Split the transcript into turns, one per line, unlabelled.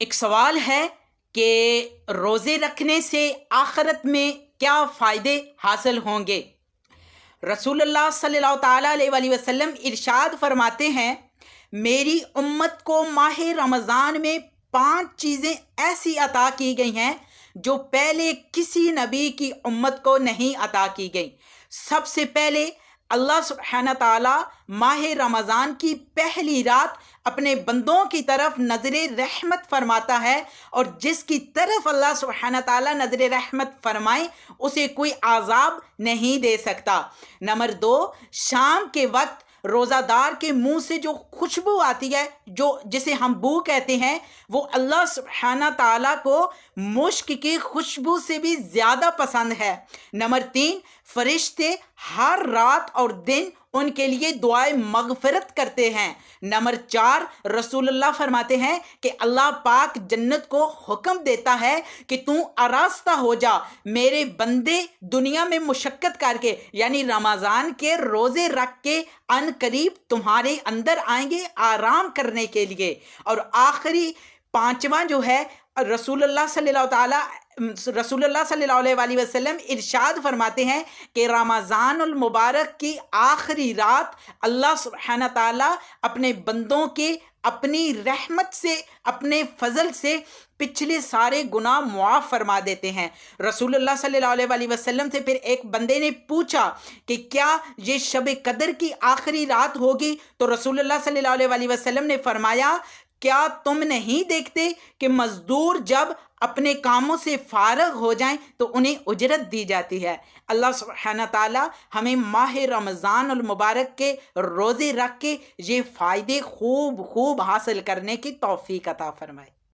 ایک سوال ہے کہ روزے رکھنے سے آخرت میں کیا فائدے حاصل ہوں گے؟ رسول اللہ صلی اللہ تعالیٰ علیہ وآلہ وسلم ارشاد فرماتے ہیں، میری امت کو ماہ رمضان میں 5 چیزیں ایسی عطا کی گئی ہیں جو پہلے کسی نبی کی امت کو نہیں عطا کی گئی۔ سب سے پہلے اللہ سبحانہ تعالیٰ ماہ رمضان کی پہلی رات اپنے بندوں کی طرف نظر رحمت فرماتا ہے، اور جس کی طرف اللہ سبحانہ تعالیٰ نظر رحمت فرمائے اسے کوئی عذاب نہیں دے سکتا۔ نمبر 2، شام کے وقت روزہ دار کے منہ سے جو خوشبو آتی ہے، جسے ہم بو کہتے ہیں، وہ اللہ سبحانہ تعالیٰ کو مشک کی خوشبو سے بھی زیادہ پسند ہے۔ نمبر 3، فرشتے ہر رات اور دن ان کے لیے دعائے مغفرت کرتے ہیں۔ نمبر 4، رسول اللہ فرماتے ہیں کہ اللہ پاک جنت کو حکم دیتا ہے کہ تو آراستہ ہو جا، میرے بندے دنیا میں مشقت کر کے، یعنی رمضان کے روزے رکھ کے ان قریب تمہارے اندر آئیں گے آرام کرنے کے لیے۔ اور آخری 5واں جو ہے، رسول اللہ صلی اللہ علیہ وسلم ارشاد فرماتے ہیں کہ رمضان المبارک کی آخری رات اللہ سبحانہ تعالیٰ اپنے بندوں کے اپنی رحمت سے، اپنے فضل سے پچھلے سارے گناہ معاف فرما دیتے ہیں۔ رسول اللہ صلی اللہ علیہ وسلم سے پھر ایک بندے نے پوچھا کہ کیا یہ شب قدر کی آخری رات ہوگی؟ تو رسول اللہ صلی اللہ علیہ وسلم نے فرمایا، کیا تم نہیں دیکھتے کہ مزدور جب اپنے کاموں سے فارغ ہو جائیں تو انہیں اجرت دی جاتی ہے؟ اللہ سبحانہ تعالیٰ ہمیں ماہ رمضان المبارک کے روزے رکھ کے یہ فائدے خوب حاصل کرنے کی توفیق عطا فرمائے۔